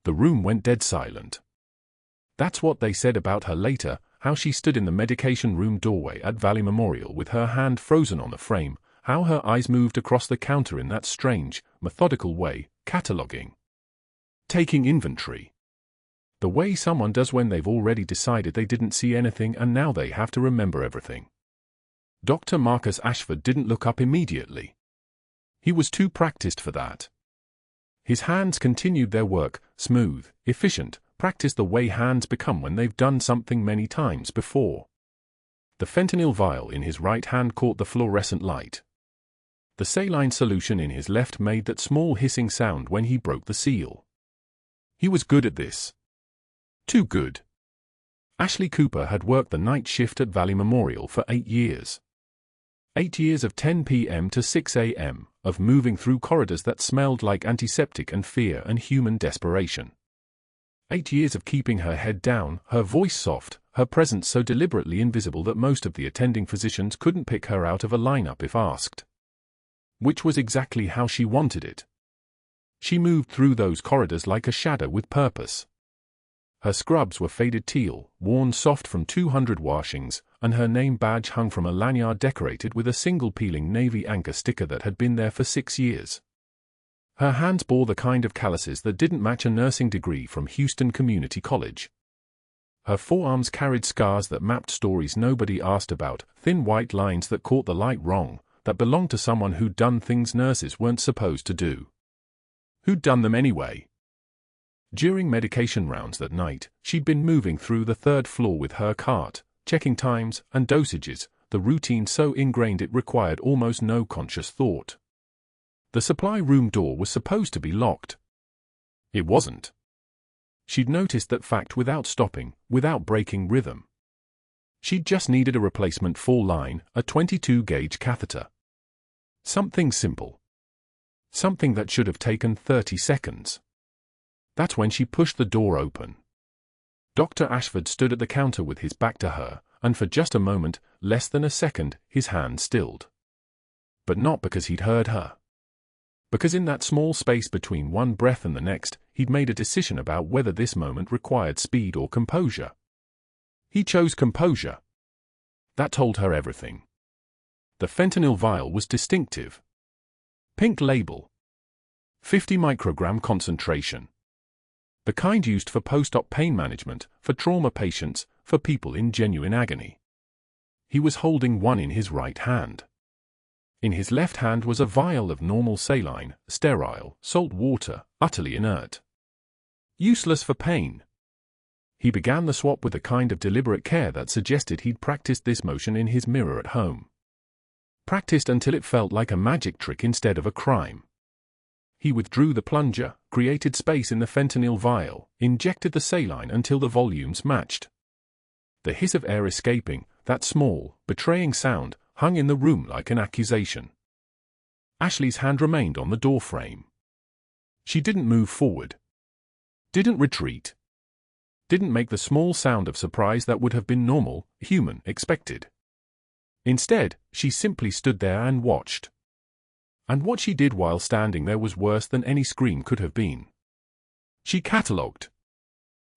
The room went dead silent. That's what they said about her later, how she stood in the medication room doorway at Valley Memorial with her hand frozen on the frame, how her eyes moved across the counter in that strange, methodical way, cataloging. Taking inventory. The way someone does when they've already decided they didn't see anything and now they have to remember everything. Dr. Marcus Ashford didn't look up immediately. He was too practiced for that. His hands continued their work, smooth, efficient, practiced the way hands become when they've done something many times before. The fentanyl vial in his right hand caught the fluorescent light. The saline solution in his left made that small hissing sound when he broke the seal. He was good at this. Too good. Ashley Cooper had worked the night shift at Valley Memorial for 8 years. 8 years of 10 p.m. to 6 a.m., of moving through corridors that smelled like antiseptic and fear and human desperation. 8 years of keeping her head down, her voice soft, her presence so deliberately invisible that most of the attending physicians couldn't pick her out of a lineup if asked. Which was exactly how she wanted it. She moved through those corridors like a shadow with purpose. Her scrubs were faded teal, worn soft from 200 washings, and her name badge hung from a lanyard decorated with a single peeling Navy anchor sticker that had been there for 6 years. Her hands bore the kind of calluses that didn't match a nursing degree from Houston Community College. Her forearms carried scars that mapped stories nobody asked about, thin white lines that caught the light wrong, that belonged to someone who'd done things nurses weren't supposed to do. Who'd done them anyway? During medication rounds that night, she'd been moving through the 3rd floor with her cart, checking times and dosages, the routine so ingrained it required almost no conscious thought. The supply room door was supposed to be locked. It wasn't. She'd noticed that fact without stopping, without breaking rhythm. She'd just needed a replacement full line, a 22-gauge catheter. Something simple. Something that should have taken 30 seconds. That's when she pushed the door open. Dr. Ashford stood at the counter with his back to her, and for just a moment, less than a second, his hand stilled. But not because he'd heard her. Because in that small space between one breath and the next, he'd made a decision about whether this moment required speed or composure. He chose composure. That told her everything. The fentanyl vial was distinctive. Pink label. 50 microgram concentration. The kind used for post-op pain management, for trauma patients, for people in genuine agony. He was holding one in his right hand. In his left hand was a vial of normal saline, sterile, salt water, utterly inert. Useless for pain. He began the swap with a kind of deliberate care that suggested he'd practiced this motion in his mirror at home. Practiced until it felt like a magic trick instead of a crime. He withdrew the plunger, created space in the fentanyl vial, injected the saline until the volumes matched. The hiss of air escaping, that small, betraying sound, hung in the room like an accusation. Ashley's hand remained on the doorframe. She didn't move forward. Didn't retreat. Didn't make the small sound of surprise that would have been normal, human, expected. Instead, she simply stood there and watched. And what she did while standing there was worse than any scream could have been. She catalogued.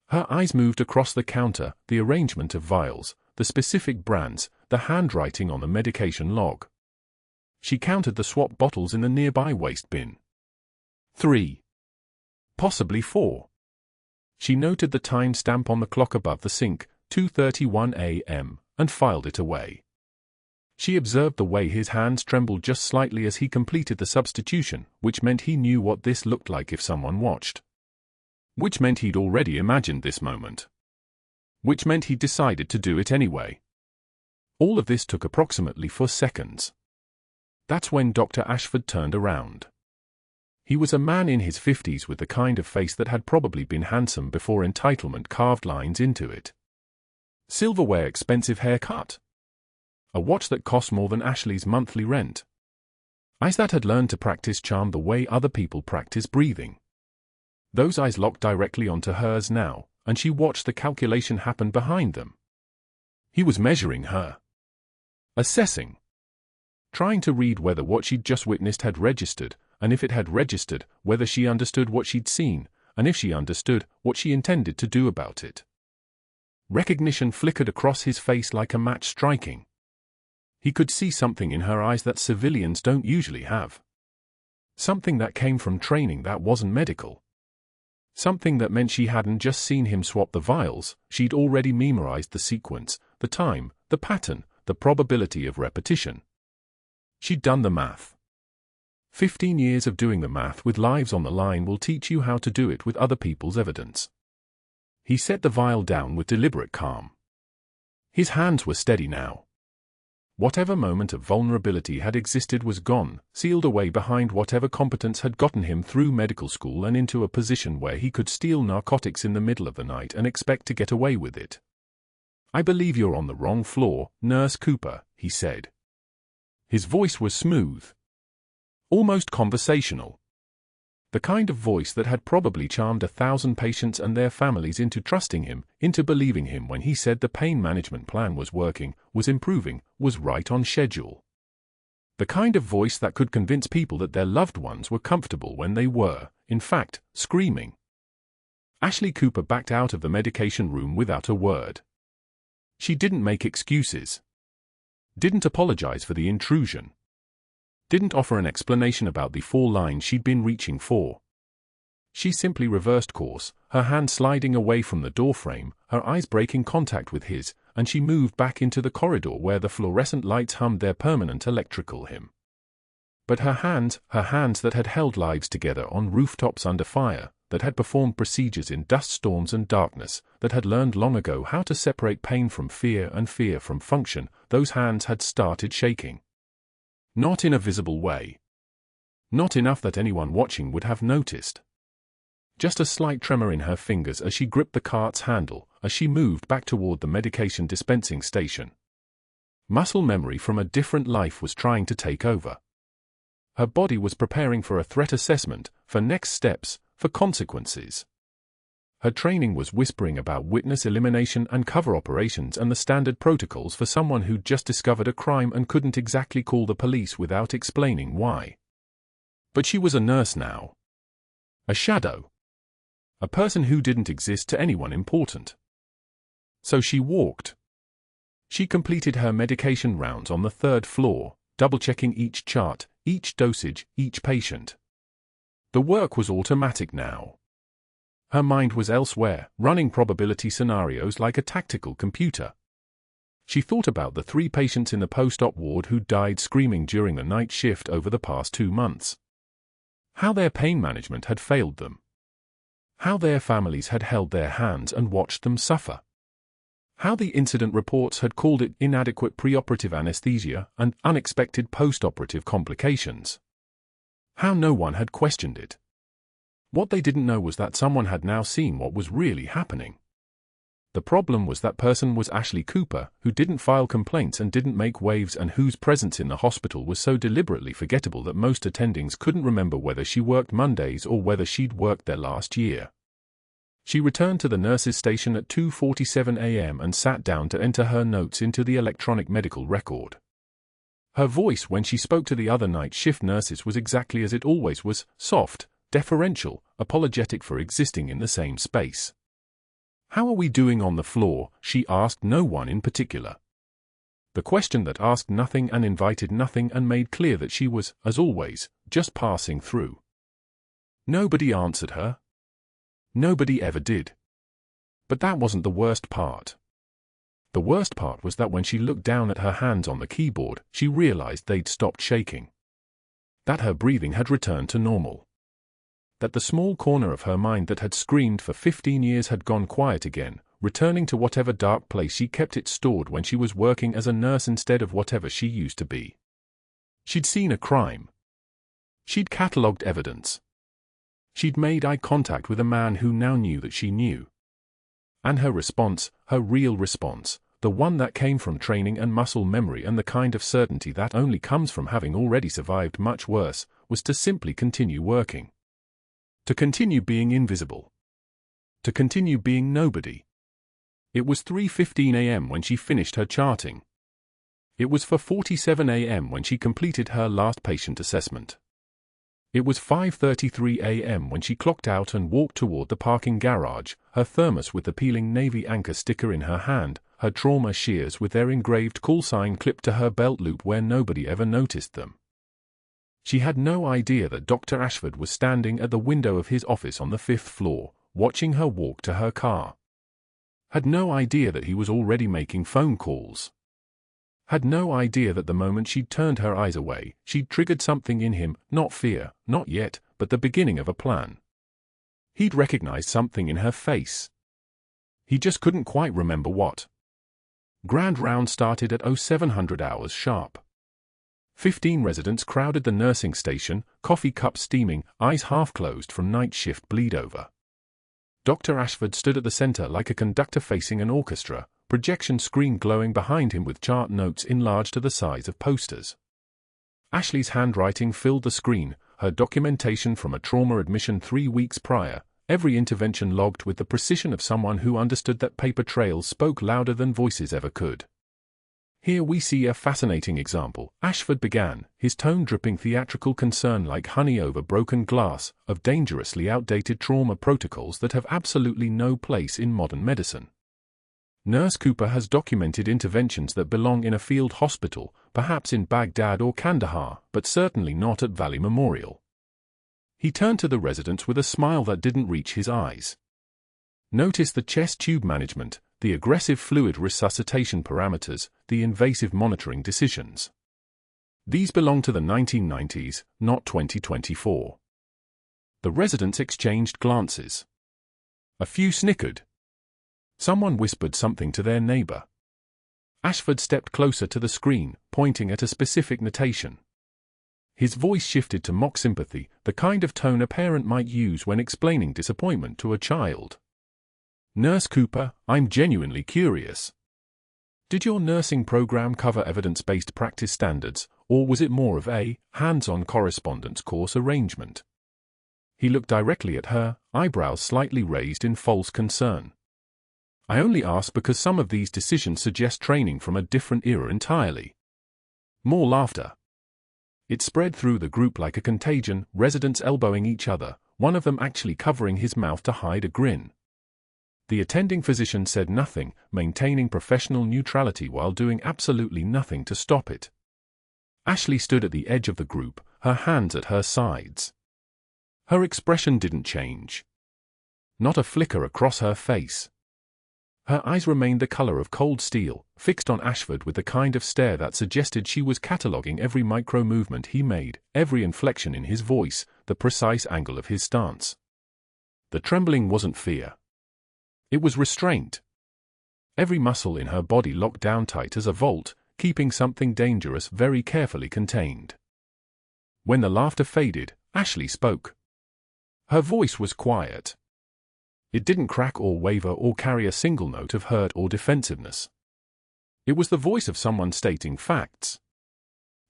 Her eyes moved across the counter, the arrangement of vials, the specific brands, the handwriting on the medication log. She counted the swap bottles in the nearby waste bin. 3. Possibly 4. She noted the time stamp on the clock above the sink, 2:31 a.m., and filed it away. She observed the way his hands trembled just slightly as he completed the substitution, which meant he knew what this looked like if someone watched. Which meant he'd already imagined this moment. Which meant he'd decided to do it anyway. All of this took approximately 4 seconds. That's when Dr. Ashford turned around. He was a man in his 50s with the kind of face that had probably been handsome before entitlement carved lines into it. Silverware expensive haircut. A watch that cost more than Ashley's monthly rent. Eyes that had learned to practice charm the way other people practice breathing. Those eyes locked directly onto hers now, and she watched the calculation happen behind them. He was measuring her. Assessing. Trying to read whether what she'd just witnessed had registered, and if it had registered, whether she understood what she'd seen, and if she understood, what she intended to do about it. Recognition flickered across his face like a match striking. He could see something in her eyes that civilians don't usually have. Something that came from training that wasn't medical. Something that meant she hadn't just seen him swap the vials, she'd already memorized the sequence, the time, the pattern, the probability of repetition. She'd done the math. 15 years of doing the math with lives on the line will teach you how to do it with other people's evidence. He set the vial down with deliberate calm. His hands were steady now. Whatever moment of vulnerability had existed was gone, sealed away behind whatever competence had gotten him through medical school and into a position where he could steal narcotics in the middle of the night and expect to get away with it. "I believe you're on the wrong floor, Nurse Cooper," he said. His voice was smooth. Almost conversational. The kind of voice that had probably charmed 1,000 patients and their families into trusting him, into believing him when he said the pain management plan was working, was improving, was right on schedule. The kind of voice that could convince people that their loved ones were comfortable when they were, in fact, screaming. Ashley Cooper backed out of the medication room without a word. She didn't make excuses. Didn't apologize for the intrusion. Didn't offer an explanation about the 4 lines she'd been reaching for. She simply reversed course, her hand sliding away from the doorframe, her eyes breaking contact with his, and she moved back into the corridor where the fluorescent lights hummed their permanent electrical hymn. But her hands that had held lives together on rooftops under fire, that had performed procedures in dust storms and darkness, that had learned long ago how to separate pain from fear and fear from function, those hands had started shaking. Not in a visible way. Not enough that anyone watching would have noticed. Just a slight tremor in her fingers as she gripped the cart's handle, as she moved back toward the medication dispensing station. Muscle memory from a different life was trying to take over. Her body was preparing for a threat assessment, for next steps, for consequences. Her training was whispering about witness elimination and cover operations and the standard protocols for someone who'd just discovered a crime and couldn't exactly call the police without explaining why. But she was a nurse now. A shadow. A person who didn't exist to anyone important. So she walked. She completed her medication rounds on the 3rd floor, double-checking each chart, each dosage, each patient. The work was automatic now. Her mind was elsewhere, running probability scenarios like a tactical computer. She thought about the 3 patients in the post-op ward who died screaming during the night shift over the past 2 months. How their pain management had failed them. How their families had held their hands and watched them suffer. How the incident reports had called it inadequate preoperative anesthesia and unexpected post-operative complications. How no one had questioned it. What they didn't know was that someone had now seen what was really happening. The problem was that person was Ashley Cooper, who didn't file complaints and didn't make waves and whose presence in the hospital was so deliberately forgettable that most attendings couldn't remember whether she worked Mondays or whether she'd worked there last year. She returned to the nurse's station at 2:47 a.m. and sat down to enter her notes into the electronic medical record. Her voice when she spoke to the other night shift nurses was exactly as it always was, soft, deferential, apologetic for existing in the same space. "How are we doing on the floor?" she asked no one in particular. The question that asked nothing and invited nothing and made clear that she was, as always, just passing through. Nobody answered her. Nobody ever did. But that wasn't the worst part. The worst part was that when she looked down at her hands on the keyboard, she realized they'd stopped shaking. That her breathing had returned to normal. That the small corner of her mind that had screamed for 15 years had gone quiet again, returning to whatever dark place she kept it stored when she was working as a nurse instead of whatever she used to be. She'd seen a crime. She'd catalogued evidence. She'd made eye contact with a man who now knew that she knew. And her response, her real response, the one that came from training and muscle memory and the kind of certainty that only comes from having already survived much worse, was to simply continue working. To continue being invisible. To continue being nobody. It was 3:15 a.m. when she finished her charting. It was 4:47 a.m. when she completed her last patient assessment. It was 5:33 a.m. when she clocked out and walked toward the parking garage, her thermos with the peeling Navy anchor sticker in her hand, her trauma shears with their engraved callsign clipped to her belt loop where nobody ever noticed them. She had no idea that Dr. Ashford was standing at the window of his office on the 5th floor, watching her walk to her car. Had no idea that he was already making phone calls. Had no idea that the moment she'd turned her eyes away, she'd triggered something in him, not fear, not yet, but the beginning of a plan. He'd recognized something in her face. He just couldn't quite remember what. Grand round started at 0700 hours sharp. 15 residents crowded the nursing station, coffee cups steaming, eyes half closed from night shift bleed over. Dr. Ashford stood at the center like a conductor facing an orchestra, projection screen glowing behind him with chart notes enlarged to the size of posters. Ashley's handwriting filled the screen, her documentation from a trauma admission 3 weeks prior, every intervention logged with the precision of someone who understood that paper trails spoke louder than voices ever could. Here we see a fascinating example, Ashford began, his tone dripping theatrical concern like honey over broken glass, of dangerously outdated trauma protocols that have absolutely no place in modern medicine. Nurse Cooper has documented interventions that belong in a field hospital, perhaps in Baghdad or Kandahar, but certainly not at Valley Memorial. He turned to the residents with a smile that didn't reach his eyes. Notice the chest tube management, the aggressive fluid resuscitation parameters, the invasive monitoring decisions. These belong to the 1990s, not 2024. The residents exchanged glances. A few snickered. Someone whispered something to their neighbor. Ashford stepped closer to the screen, pointing at a specific notation. His voice shifted to mock sympathy, the kind of tone a parent might use when explaining disappointment to a child. Nurse Cooper, I'm genuinely curious. Did your nursing program cover evidence-based practice standards, or was it more of a hands-on correspondence course arrangement? He looked directly at her, eyebrows slightly raised in false concern. I only ask because some of these decisions suggest training from a different era entirely. More laughter. It spread through the group like a contagion, residents elbowing each other, one of them actually covering his mouth to hide a grin. The attending physician said nothing, maintaining professional neutrality while doing absolutely nothing to stop it. Ashley stood at the edge of the group, her hands at her sides. Her expression didn't change. Not a flicker across her face. Her eyes remained the color of cold steel, fixed on Ashford with the kind of stare that suggested she was cataloguing every micro-movement he made, every inflection in his voice, the precise angle of his stance. The trembling wasn't fear. It was restraint. Every muscle in her body locked down tight as a vault, keeping something dangerous very carefully contained. When the laughter faded, Ashley spoke. Her voice was quiet. It didn't crack or waver or carry a single note of hurt or defensiveness. It was the voice of someone stating facts.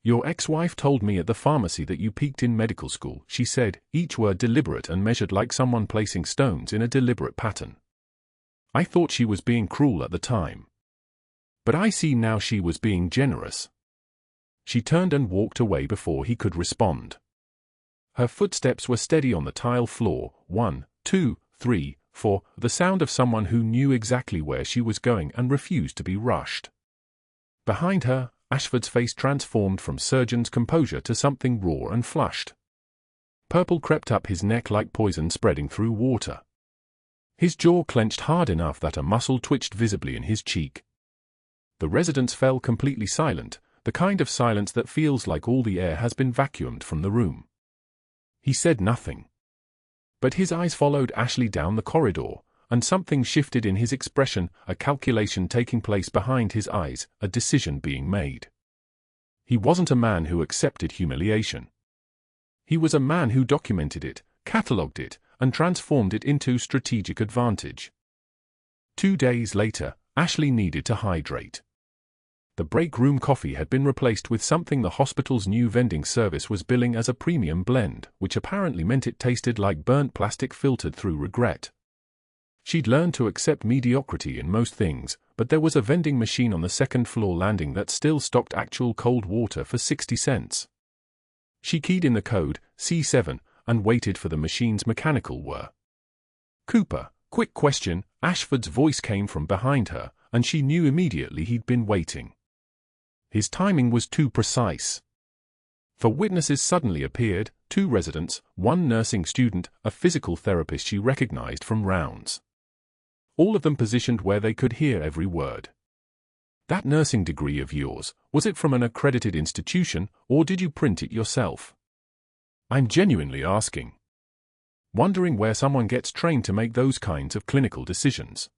Your ex-wife told me at the pharmacy that you peaked in medical school, she said, each word deliberate and measured like someone placing stones in a deliberate pattern. I thought she was being cruel at the time. But I see now she was being generous. She turned and walked away before he could respond. Her footsteps were steady on the tile floor, 1, 2, 3, 4, the sound of someone who knew exactly where she was going and refused to be rushed. Behind her, Ashford's face transformed from surgeon's composure to something raw and flushed. Purple crept up his neck like poison spreading through water. His jaw clenched hard enough that a muscle twitched visibly in his cheek. The residents fell completely silent, the kind of silence that feels like all the air has been vacuumed from the room. He said nothing. But his eyes followed Ashley down the corridor, and something shifted in his expression, a calculation taking place behind his eyes, a decision being made. He wasn't a man who accepted humiliation. He was a man who documented it, catalogued it, and transformed it into strategic advantage. 2 days later, Ashley needed to hydrate. The break room coffee had been replaced with something the hospital's new vending service was billing as a premium blend, which apparently meant it tasted like burnt plastic filtered through regret. She'd learned to accept mediocrity in most things, but there was a vending machine on the second-floor landing that still stocked actual cold water for 60 cents. She keyed in the code, C7, and waited for the machine's mechanical whir. "Cooper, quick question." Ashford's voice came from behind her, and she knew immediately he'd been waiting. His timing was too precise. For witnesses suddenly appeared, 2 residents, 1 nursing student, a physical therapist she recognized from rounds. All of them positioned where they could hear every word. "That nursing degree of yours, was it from an accredited institution, or did you print it yourself? I'm genuinely asking. Wondering where someone gets trained to make those kinds of clinical decisions."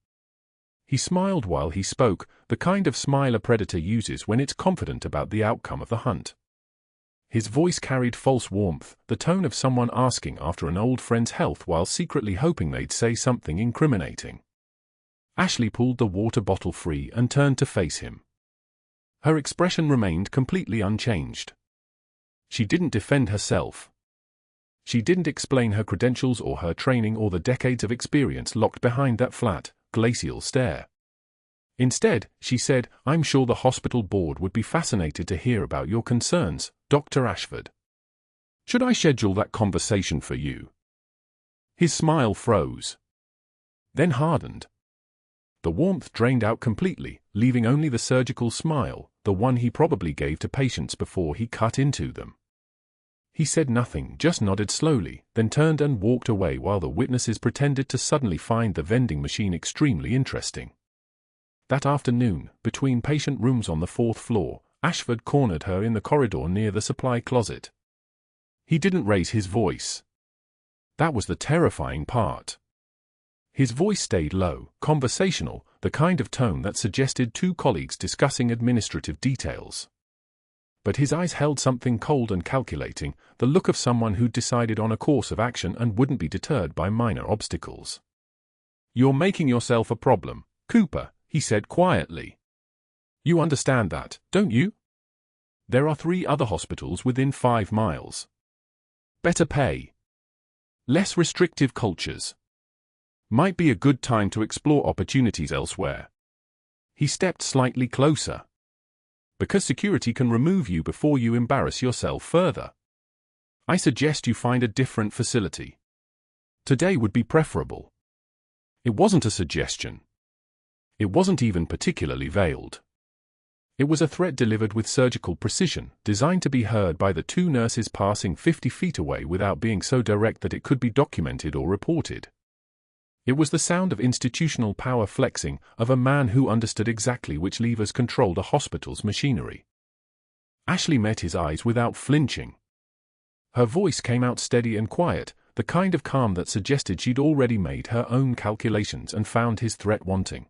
He smiled while he spoke, the kind of smile a predator uses when it's confident about the outcome of the hunt. His voice carried false warmth, the tone of someone asking after an old friend's health while secretly hoping they'd say something incriminating. Ashley pulled the water bottle free and turned to face him. Her expression remained completely unchanged. She didn't defend herself. She didn't explain her credentials or her training or the decades of experience locked behind that flat, glacial stare. Instead, she said, "I'm sure the hospital board would be fascinated to hear about your concerns, Dr. Ashford. Should I schedule that conversation for you?" His smile froze, then hardened. The warmth drained out completely, leaving only the surgical smile, the one he probably gave to patients before he cut into them. He said nothing, just nodded slowly, then turned and walked away while the witnesses pretended to suddenly find the vending machine extremely interesting. That afternoon, between patient rooms on the 4th floor, Ashford cornered her in the corridor near the supply closet. He didn't raise his voice. That was the terrifying part. His voice stayed low, conversational, the kind of tone that suggested 2 colleagues discussing administrative details. But his eyes held something cold and calculating, the look of someone who'd decided on a course of action and wouldn't be deterred by minor obstacles. "You're making yourself a problem, Cooper," he said quietly. "You understand that, don't you? There are 3 other hospitals within 5 miles. Better pay. Less restrictive cultures. Might be a good time to explore opportunities elsewhere." He stepped slightly closer. "Because security can remove you before you embarrass yourself further. I suggest you find a different facility. Today would be preferable." It wasn't a suggestion. It wasn't even particularly veiled. It was a threat delivered with surgical precision, designed to be heard by the 2 nurses passing 50 feet away without being so direct that it could be documented or reported. It was the sound of institutional power flexing, of a man who understood exactly which levers controlled a hospital's machinery. Ashley met his eyes without flinching. Her voice came out steady and quiet, the kind of calm that suggested she'd already made her own calculations and found his threat wanting.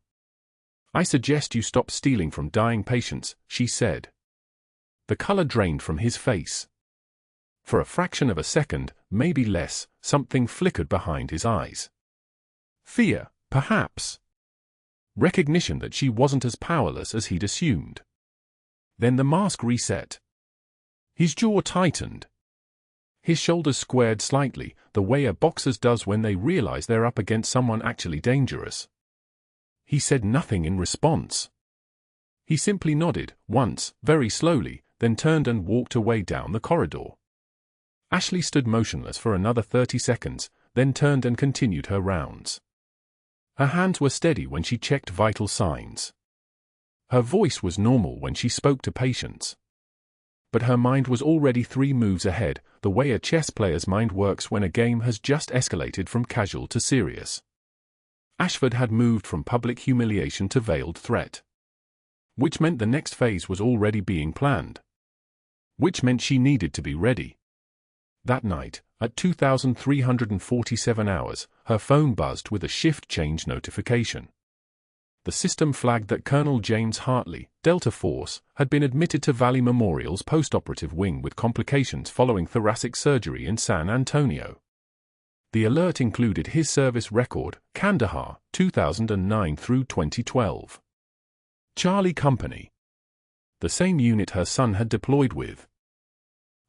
"I suggest you stop stealing from dying patients," she said. The color drained from his face. For a fraction of a second, maybe less, something flickered behind his eyes. Fear, perhaps. Recognition that she wasn't as powerless as he'd assumed. Then the mask reset. His jaw tightened. His shoulders squared slightly, the way a boxer does when they realize they're up against someone actually dangerous. He said nothing in response. He simply nodded, once, very slowly, then turned and walked away down the corridor. Ashley stood motionless for another 30 seconds, then turned and continued her rounds. Her hands were steady when she checked vital signs. Her voice was normal when she spoke to patients. But her mind was already 3 moves ahead, the way a chess player's mind works when a game has just escalated from casual to serious. Ashford had moved from public humiliation to veiled threat. Which meant the next phase was already being planned. Which meant she needed to be ready. That night, at 2,347 hours, her phone buzzed with a shift change notification. The system flagged that Colonel James Hartley, Delta Force, had been admitted to Valley Memorial's post-operative wing with complications following thoracic surgery in San Antonio. The alert included his service record, Kandahar, 2009 through 2012. Charlie Company. The same unit her son had deployed with.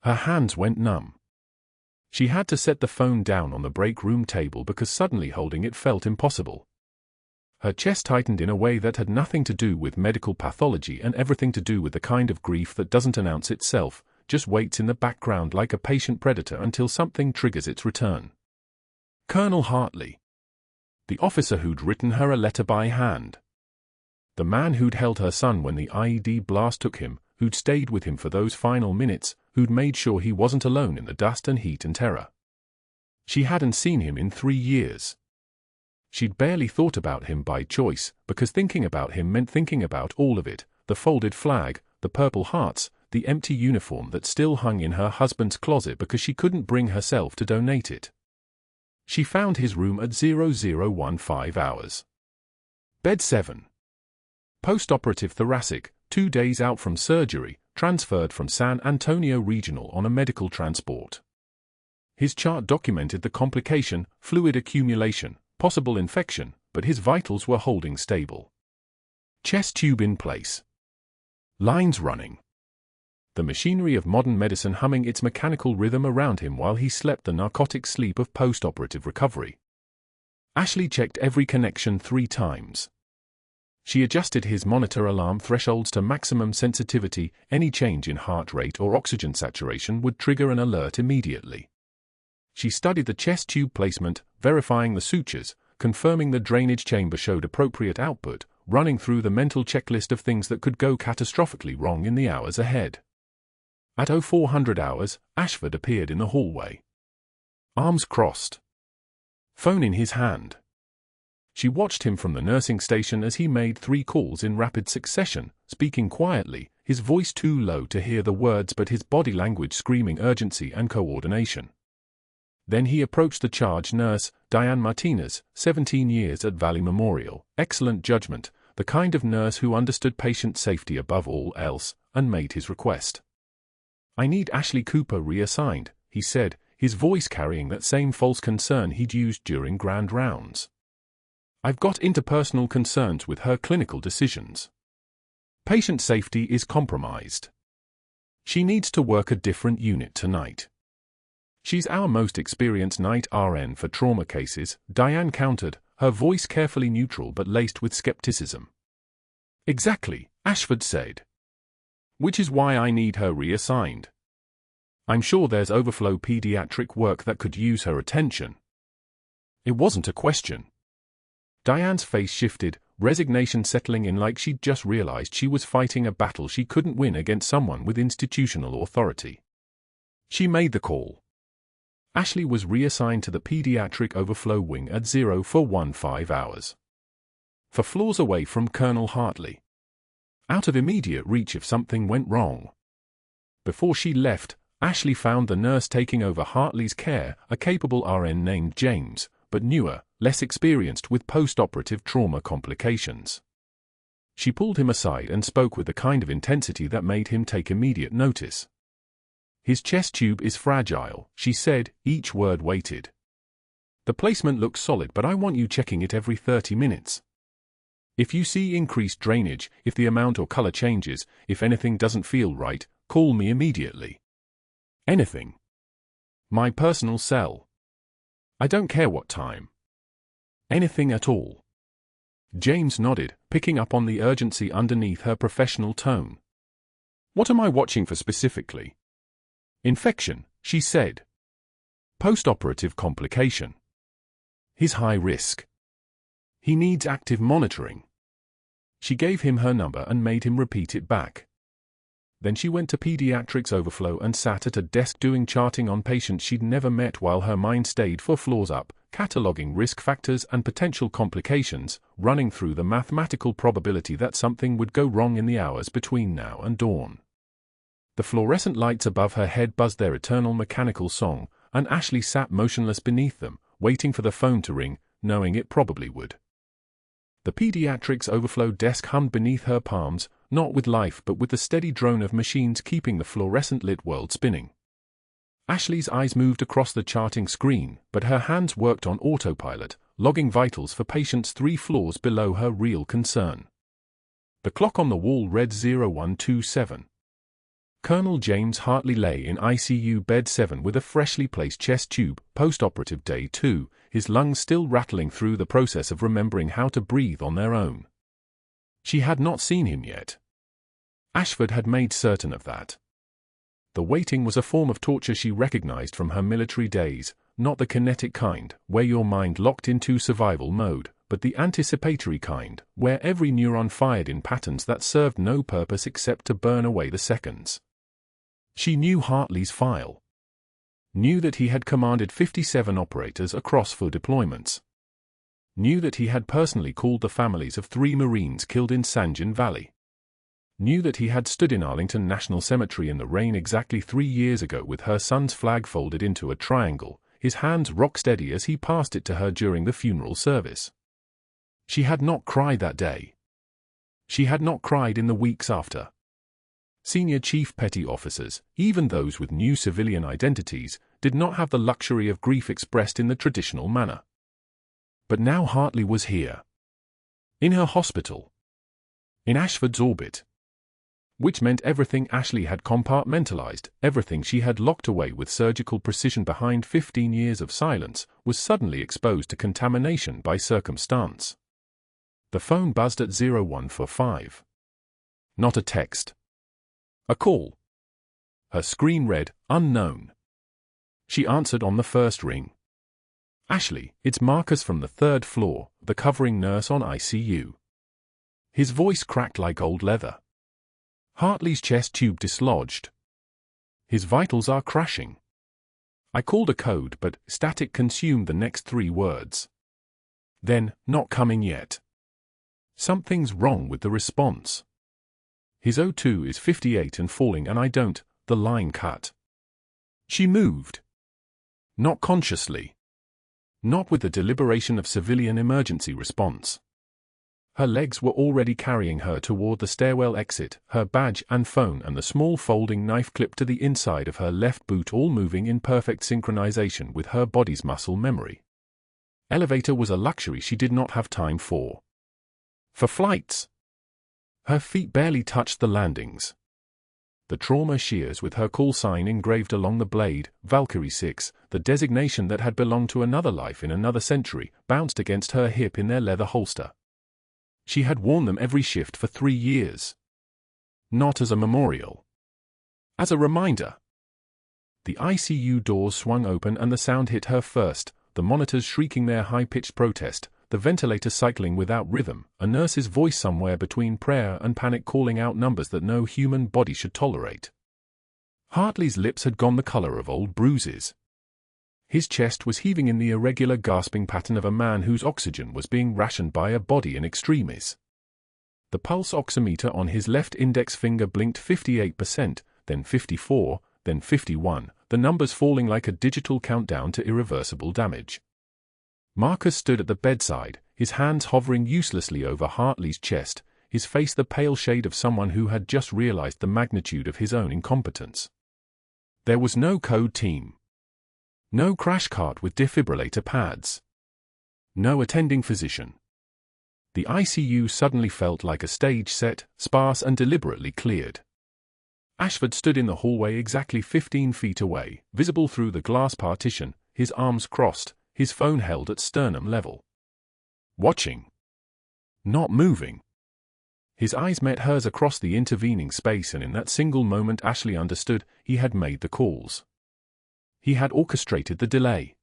Her hands went numb. She had to set the phone down on the break room table because suddenly holding it felt impossible. Her chest tightened in a way that had nothing to do with medical pathology and everything to do with the kind of grief that doesn't announce itself, just waits in the background like a patient predator until something triggers its return. Colonel Hartley. The officer who'd written her a letter by hand. The man who'd held her son when the IED blast took him, who'd stayed with him for those final minutes, who'd made sure he wasn't alone in the dust and heat and terror. She hadn't seen him in 3 years. She'd barely thought about him by choice, because thinking about him meant thinking about all of it, the folded flag, the purple hearts, the empty uniform that still hung in her husband's closet because she couldn't bring herself to donate it. She found his room at 0015 hours. Bed 7. Post-operative thoracic, 2 days out from surgery, transferred from San Antonio Regional on a medical transport. His chart documented the complication, fluid accumulation, possible infection, but his vitals were holding stable. Chest tube in place. Lines running. The machinery of modern medicine humming its mechanical rhythm around him while he slept the narcotic sleep of post-operative recovery. Ashley checked every connection 3 times. She adjusted his monitor alarm thresholds to maximum sensitivity. Any change in heart rate or oxygen saturation would trigger an alert immediately. She studied the chest tube placement, verifying the sutures, confirming the drainage chamber showed appropriate output, running through the mental checklist of things that could go catastrophically wrong in the hours ahead. At 0400 hours, Ashford appeared in the hallway. Arms crossed. Phone in his hand. She watched him from the nursing station as he made 3 calls in rapid succession, speaking quietly, his voice too low to hear the words but his body language screaming urgency and coordination. Then he approached the charge nurse, Diane Martinez, 17 years at Valley Memorial, excellent judgment, the kind of nurse who understood patient safety above all else, and made his request. "I need Ashley Cooper reassigned," he said, his voice carrying that same false concern he'd used during grand rounds. "I've got interpersonal concerns with her clinical decisions. Patient safety is compromised. She needs to work a different unit tonight." "She's our most experienced night RN for trauma cases," Diane countered, her voice carefully neutral but laced with skepticism. "Exactly," Ashford said. "Which is why I need her reassigned. I'm sure there's overflow pediatric work that could use her attention." It wasn't a question. Diane's face shifted, resignation settling in like she'd just realized she was fighting a battle she couldn't win against someone with institutional authority. She made the call. Ashley was reassigned to the pediatric overflow wing at 0415 hours. 4 floors away from Colonel Hartley. Out of immediate reach if something went wrong. Before she left, Ashley found the nurse taking over Hartley's care, a capable RN named James, but newer, less experienced with post-operative trauma complications. She pulled him aside and spoke with the kind of intensity that made him take immediate notice. "His chest tube is fragile," she said, each word weighted. "The placement looks solid, but I want you checking it every 30 minutes. If you see increased drainage, if the amount or color changes, if anything doesn't feel right, call me immediately. Anything. My personal cell. I don't care what time. Anything at all." James nodded, picking up on the urgency underneath her professional tone. "What am I watching for specifically?" "Infection," she said. "Post-operative complication. He's high risk. He needs active monitoring." She gave him her number and made him repeat it back. Then she went to Pediatrics Overflow and sat at a desk doing charting on patients she'd never met while her mind stayed 4 floors up, cataloging risk factors and potential complications, running through the mathematical probability that something would go wrong in the hours between now and dawn. The fluorescent lights above her head buzzed their eternal mechanical song, and Ashley sat motionless beneath them, waiting for the phone to ring, knowing it probably would. The Pediatrics Overflow desk hummed beneath her palms, not with life but with the steady drone of machines keeping the fluorescent-lit world spinning. Ashley's eyes moved across the charting screen, but her hands worked on autopilot, logging vitals for patients 3 floors below her real concern. The clock on the wall read 0127. Colonel James Hartley lay in ICU bed 7 with a freshly placed chest tube, post-operative day 2, his lungs still rattling through the process of remembering how to breathe on their own. She had not seen him yet. Ashford had made certain of that. The waiting was a form of torture she recognized from her military days, not the kinetic kind, where your mind locked into survival mode, but the anticipatory kind, where every neuron fired in patterns that served no purpose except to burn away the seconds. She knew Hartley's file. Knew that he had commanded 57 operators across 4 deployments. Knew that he had personally called the families of 3 Marines killed in Sanjin Valley. Knew that he had stood in Arlington National Cemetery in the rain exactly 3 years ago with her son's flag folded into a triangle, his hands rock-steady as he passed it to her during the funeral service. She had not cried that day. She had not cried in the weeks after. Senior chief petty officers, even those with new civilian identities, did not have the luxury of grief expressed in the traditional manner. But now Hartley was here. In her hospital. In Ashford's orbit. Which meant everything Ashley had compartmentalized, everything she had locked away with surgical precision behind 15 years of silence, was suddenly exposed to contamination by circumstance. The phone buzzed at 0145. Not a text. A call. Her screen read, unknown. She answered on the first ring. Ashley, it's Marcus from the 3rd floor, the covering nurse on ICU. His voice cracked like old leather. Hartley's chest tube dislodged. His vitals are crashing. I called a code, but static consumed the next 3 words. Then, not coming yet. Something's wrong with the response. His O2 is 58 and falling and I don't, the line cut. She moved. Not consciously. Not with the deliberation of civilian emergency response. Her legs were already carrying her toward the stairwell exit, her badge and phone and the small folding knife clipped to the inside of her left boot all moving in perfect synchronization with her body's muscle memory. Elevator was a luxury she did not have time for. For flights. Her feet barely touched the landings. The trauma shears with her call sign engraved along the blade, Valkyrie-Six, the designation that had belonged to another life in another century, bounced against her hip in their leather holster. She had worn them every shift for 3 years. Not as a memorial. As a reminder. The ICU doors swung open and the sound hit her first, the monitors shrieking their high-pitched protest, the ventilator cycling without rhythm, a nurse's voice somewhere between prayer and panic calling out numbers that no human body should tolerate. Hartley's lips had gone the color of old bruises. His chest was heaving in the irregular gasping pattern of a man whose oxygen was being rationed by a body in extremis. The pulse oximeter on his left index finger blinked 58%, then 54, then 51, the numbers falling like a digital countdown to irreversible damage. Marcus stood at the bedside, his hands hovering uselessly over Hartley's chest, his face the pale shade of someone who had just realized the magnitude of his own incompetence. There was no code team. No crash cart with defibrillator pads. No attending physician. The ICU suddenly felt like a stage set, sparse and deliberately cleared. Ashford stood in the hallway exactly 15 feet away, visible through the glass partition, his arms crossed, his phone held at sternum level. Watching. Not moving. His eyes met hers across the intervening space and in that single moment Ashley understood he had made the calls. He had orchestrated the delay.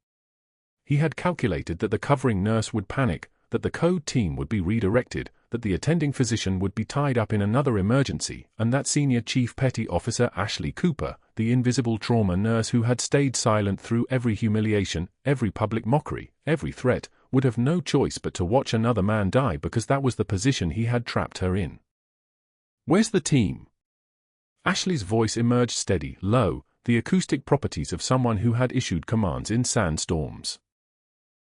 He had calculated that the covering nurse would panic, that the code team would be redirected, that the attending physician would be tied up in another emergency, and that senior chief petty officer Ashley Cooper, the invisible trauma nurse who had stayed silent through every humiliation, every public mockery, every threat, would have no choice but to watch another man die because that was the position he had trapped her in. "Where's the team?" Ashley's voice emerged steady, low, the acoustic properties of someone who had issued commands in sandstorms.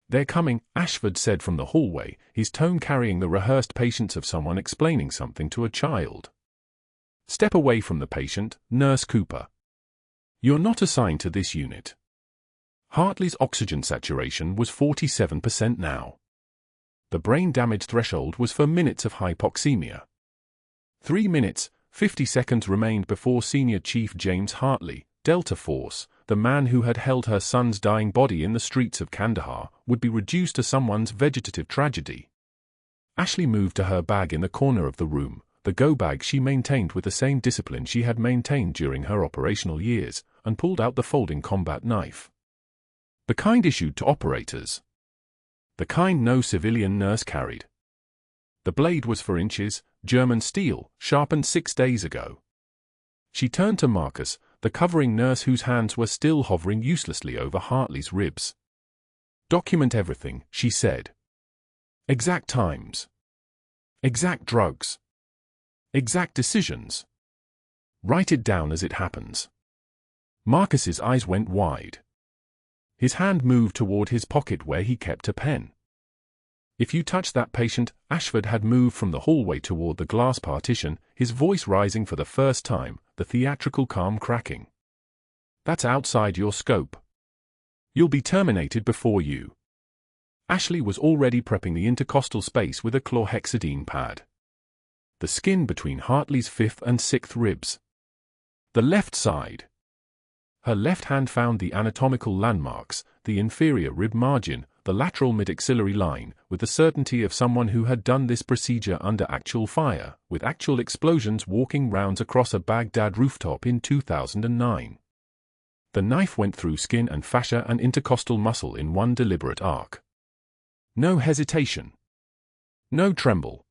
"They're coming," Ashford said from the hallway, his tone carrying the rehearsed patience of someone explaining something to a child. "Step away from the patient, Nurse Cooper. You're not assigned to this unit." Hartley's oxygen saturation was 47% now. The brain damage threshold was for minutes of hypoxemia. 3 minutes, 50 seconds remained before Senior Chief James Hartley, Delta Force, the man who had held her son's dying body in the streets of Kandahar, would be reduced to someone's vegetative tragedy. Ashley moved to her bag in the corner of the room, the go bag she maintained with the same discipline she had maintained during her operational years, and pulled out the folding combat knife. The kind issued to operators. The kind no civilian nurse carried. The blade was 4 inches, German steel, sharpened 6 days ago. She turned to Marcus, the covering nurse whose hands were still hovering uselessly over Hartley's ribs. "Document everything," she said. "Exact times. Exact drugs. Exact decisions. Write it down as it happens." Marcus's eyes went wide. His hand moved toward his pocket where he kept a pen. "If you touch that patient," Ashford had moved from the hallway toward the glass partition, his voice rising for the first time, the theatrical calm cracking. "That's outside your scope. You'll be terminated before you." Ashley was already prepping the intercostal space with a chlorhexidine pad. The skin between Hartley's 5th and 6th ribs. The left side. Her left hand found the anatomical landmarks, the inferior rib margin, the lateral mid-axillary line, with the certainty of someone who had done this procedure under actual fire, with actual explosions walking rounds across a Baghdad rooftop in 2009. The knife went through skin and fascia and intercostal muscle in one deliberate arc. No hesitation. No tremble.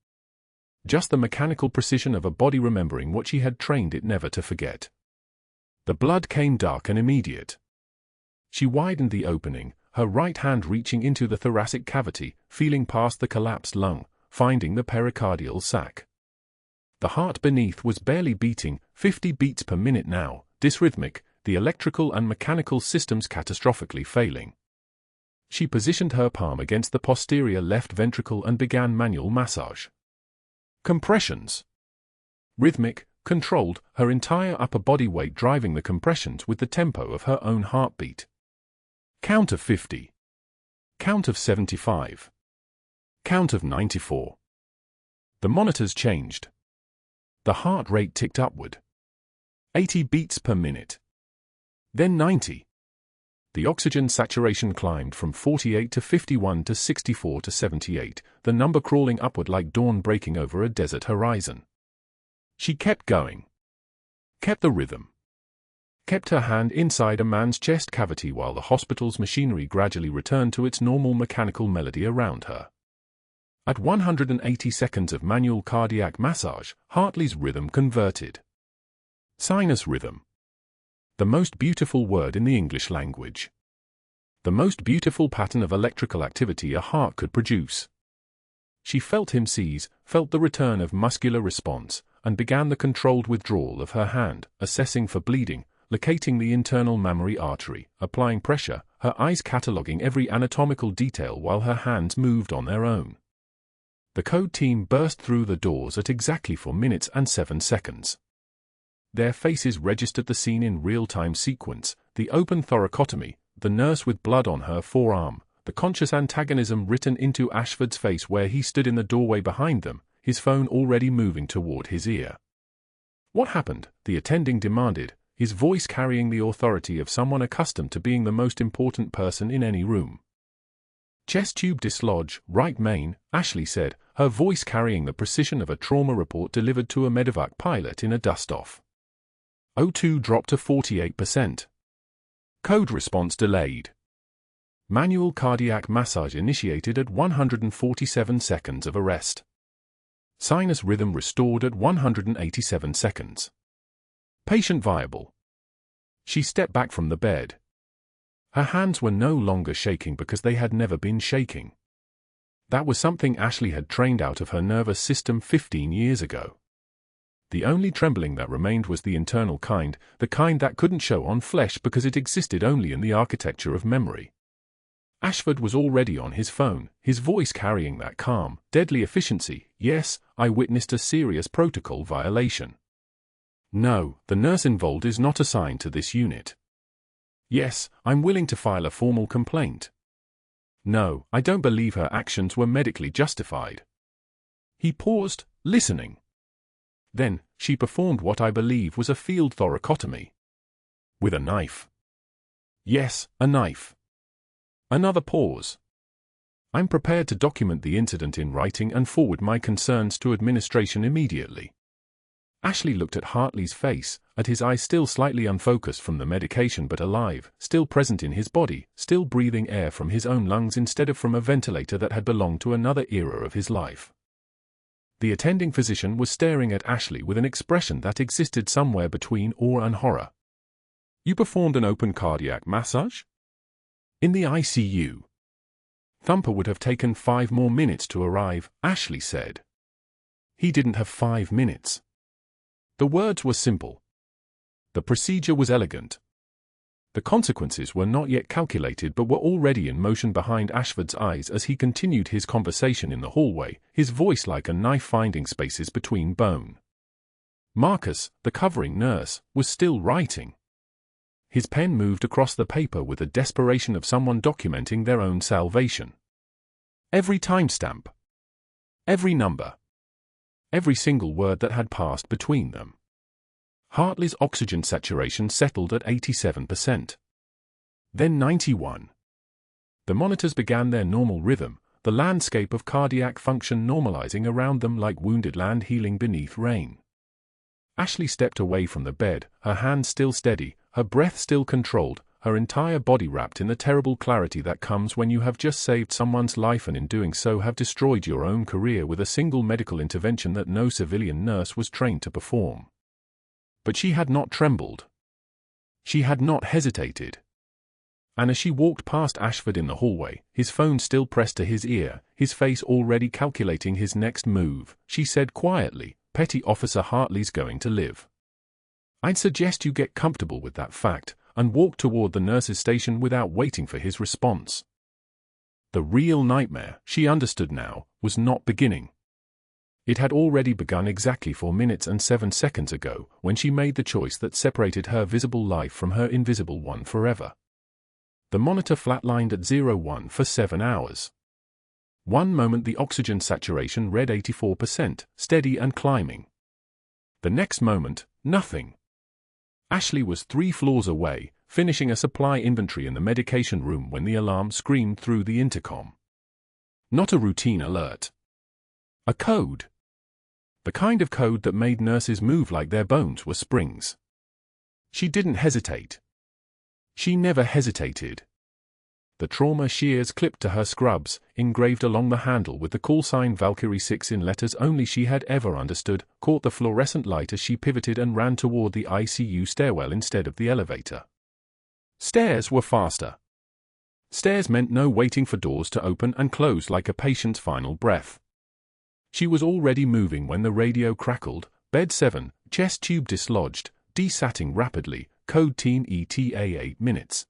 Just the mechanical precision of a body remembering what she had trained it never to forget. The blood came dark and immediate. She widened the opening, her right hand reaching into the thoracic cavity, feeling past the collapsed lung, finding the pericardial sac. The heart beneath was barely beating, 50 beats per minute now, dysrhythmic, the electrical and mechanical systems catastrophically failing. She positioned her palm against the posterior left ventricle and began manual massage. Compressions. Rhythmic, controlled, her entire upper body weight driving the compressions with the tempo of her own heartbeat. Count of 50. Count of 75. Count of 94. The monitors changed. The heart rate ticked upward. 80 beats per minute. Then 90. The oxygen saturation climbed from 48 to 51 to 64 to 78, the number crawling upward like dawn breaking over a desert horizon. She kept going. Kept the rhythm. Kept her hand inside a man's chest cavity while the hospital's machinery gradually returned to its normal mechanical melody around her. At 180 seconds of manual cardiac massage, Hartley's rhythm converted. Sinus rhythm. The most beautiful word in the English language. The most beautiful pattern of electrical activity a heart could produce. She felt him seize, felt the return of muscular response, and began the controlled withdrawal of her hand, assessing for bleeding, locating the internal mammary artery, applying pressure, her eyes cataloging every anatomical detail while her hands moved on their own. The code team burst through the doors at exactly 4 minutes and 7 seconds. Their faces registered the scene in real-time sequence, the open thoracotomy, the nurse with blood on her forearm, the conscious antagonism written into Ashford's face where he stood in the doorway behind them, his phone already moving toward his ear. "What happened?" the attending demanded, his voice carrying the authority of someone accustomed to being the most important person in any room. "Chest tube dislodge, right main," Ashley said, her voice carrying the precision of a trauma report delivered to a medevac pilot in a dust-off. O2 dropped to 48%. Code response delayed. Manual cardiac massage initiated at 147 seconds of arrest. Sinus rhythm restored at 187 seconds. Patient viable. She stepped back from the bed. Her hands were no longer shaking because they had never been shaking. That was something Ashley had trained out of her nervous system 15 years ago. The only trembling that remained was the internal kind, the kind that couldn't show on flesh because it existed only in the architecture of memory. Ashford was already on his phone, his voice carrying that calm, deadly efficiency. "Yes, I witnessed a serious protocol violation. No, the nurse involved is not assigned to this unit. Yes, I'm willing to file a formal complaint. No, I don't believe her actions were medically justified." He paused, listening. Then, she performed what I believe was a field thoracotomy. With a knife. Yes, a knife. Another pause. "I'm prepared to document the incident in writing and forward my concerns to administration immediately." Ashley looked at Hartley's face, at his eyes still slightly unfocused from the medication but alive, still present in his body, still breathing air from his own lungs instead of from a ventilator that had belonged to another era of his life. The attending physician was staring at Ashley with an expression that existed somewhere between awe and horror. "You performed an open cardiac massage?" "In the ICU. Thumper would have taken 5 more minutes to arrive," Ashley said. "He didn't have 5 minutes." The words were simple. The procedure was elegant. The consequences were not yet calculated but were already in motion behind Ashford's eyes as he continued his conversation in the hallway, his voice like a knife finding spaces between bone. Marcus, the covering nurse, was still writing. His pen moved across the paper with the desperation of someone documenting their own salvation. Every timestamp. Every number. Every single word that had passed between them. Hartley's oxygen saturation settled at 87%. Then 91. The monitors began their normal rhythm, the landscape of cardiac function normalizing around them like wounded land healing beneath rain. Ashley stepped away from the bed, her hands still steady, her breath still controlled, her entire body wrapped in the terrible clarity that comes when you have just saved someone's life and in doing so have destroyed your own career with a single medical intervention that no civilian nurse was trained to perform. But she had not trembled. She had not hesitated. And as she walked past Ashford in the hallway, his phone still pressed to his ear, his face already calculating his next move, she said quietly, "Petty Officer Hartley's going to live. I'd suggest you get comfortable with that fact and walk toward the nurse's station without waiting for his response." The real nightmare, she understood now, was not beginning. It had already begun exactly 4 minutes and 7 seconds ago, when she made the choice that separated her visible life from her invisible one forever. The monitor flatlined at 01 for 7 hours. One moment the oxygen saturation read 84%, steady and climbing. The next moment, nothing. Ashley was 3 floors away, finishing a supply inventory in the medication room when the alarm screamed through the intercom. Not a routine alert. A code. The kind of code that made nurses move like their bones were springs. She didn't hesitate. She never hesitated. The trauma shears clipped to her scrubs, engraved along the handle with the callsign Valkyrie-Six in letters only she had ever understood, caught the fluorescent light as she pivoted and ran toward the ICU stairwell instead of the elevator. Stairs were faster. Stairs meant no waiting for doors to open and close like a patient's final breath. She was already moving when the radio crackled, bed 7, chest tube dislodged, desatting rapidly, code team ETA 8 minutes.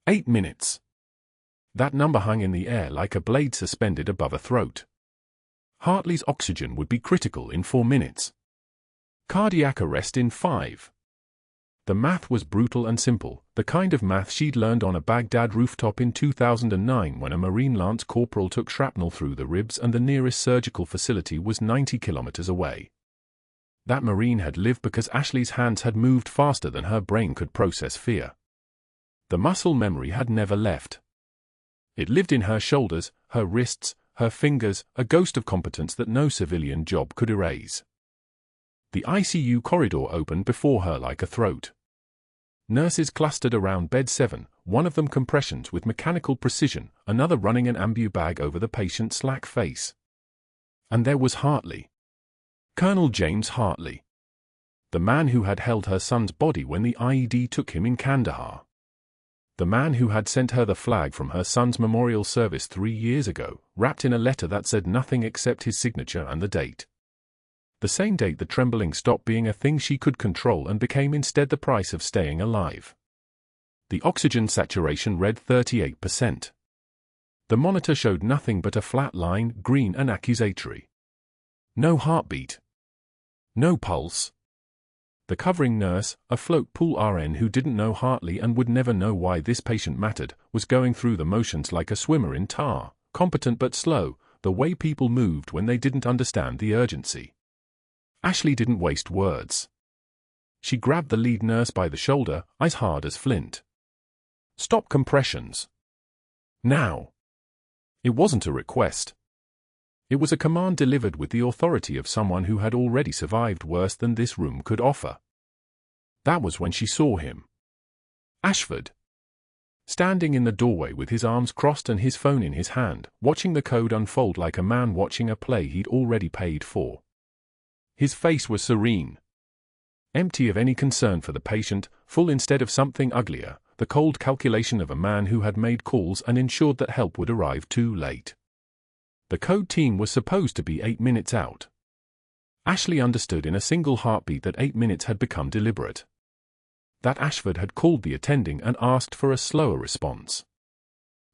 8 minutes. That number hung in the air like a blade suspended above a throat. Hartley's oxygen would be critical in 4 minutes. Cardiac arrest in 5. The math was brutal and simple, the kind of math she'd learned on a Baghdad rooftop in 2009 when a Marine Lance Corporal took shrapnel through the ribs and the nearest surgical facility was 90 kilometers away. That Marine had lived because Ashley's hands had moved faster than her brain could process fear. The muscle memory had never left. It lived in her shoulders, her wrists, her fingers, a ghost of competence that no civilian job could erase. The ICU corridor opened before her like a throat. Nurses clustered around bed 7, one of them compressions with mechanical precision, another running an ambu bag over the patient's slack face. And there was Hartley. Colonel James Hartley. The man who had held her son's body when the IED took him in Kandahar. The man who had sent her the flag from her son's memorial service 3 years ago, wrapped in a letter that said nothing except his signature and the date. The same date the trembling stopped being a thing she could control and became instead the price of staying alive. The oxygen saturation read 38%. The monitor showed nothing but a flat line, green and accusatory. No heartbeat. No pulse. The covering nurse, a float pool RN who didn't know Hartley and would never know why this patient mattered, was going through the motions like a swimmer in tar, competent but slow, the way people moved when they didn't understand the urgency. Ashley didn't waste words. She grabbed the lead nurse by the shoulder, eyes hard as flint. "Stop compressions. Now." It wasn't a request. It was a command delivered with the authority of someone who had already survived worse than this room could offer. That was when she saw him. Ashford. Standing in the doorway with his arms crossed and his phone in his hand, watching the code unfold like a man watching a play he'd already paid for. His face was serene, empty of any concern for the patient, full instead of something uglier, the cold calculation of a man who had made calls and ensured that help would arrive too late. The code team was supposed to be 8 minutes out. Ashley understood in a single heartbeat that 8 minutes had become deliberate. That Ashford had called the attending and asked for a slower response.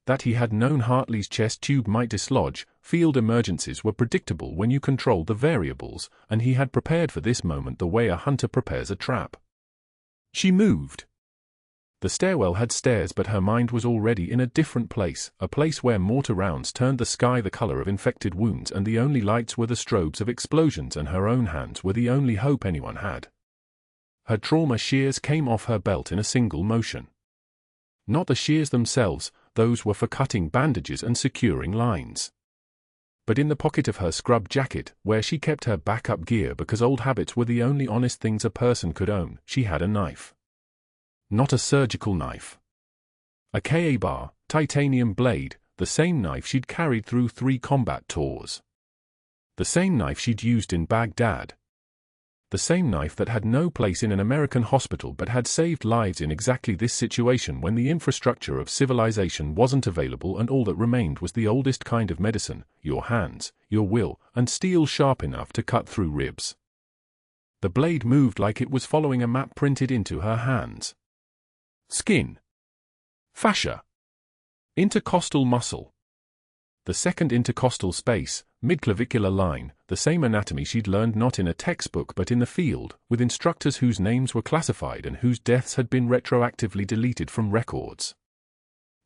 That he had known Hartley's chest tube might dislodge, field emergencies were predictable when you controlled the variables, and he had prepared for this moment the way a hunter prepares a trap. She moved. The stairwell had stairs, but her mind was already in a different place, a place where mortar rounds turned the sky the color of infected wounds and the only lights were the strobes of explosions and her own hands were the only hope anyone had. Her trauma shears came off her belt in a single motion. Not the shears themselves, those were for cutting bandages and securing lines. But in the pocket of her scrub jacket, where she kept her backup gear because old habits were the only honest things a person could own, she had a knife. Not a surgical knife. A Ka-bar, titanium blade, the same knife she'd carried through 3 combat tours. The same knife she'd used in Baghdad. The same knife that had no place in an American hospital but had saved lives in exactly this situation when the infrastructure of civilization wasn't available and all that remained was the oldest kind of medicine, your hands, your will, and steel sharp enough to cut through ribs. The blade moved like it was following a map printed into her hands. Skin. Fascia. Intercostal muscle. The second intercostal space, midclavicular line, the same anatomy she'd learned not in a textbook but in the field, with instructors whose names were classified and whose deaths had been retroactively deleted from records.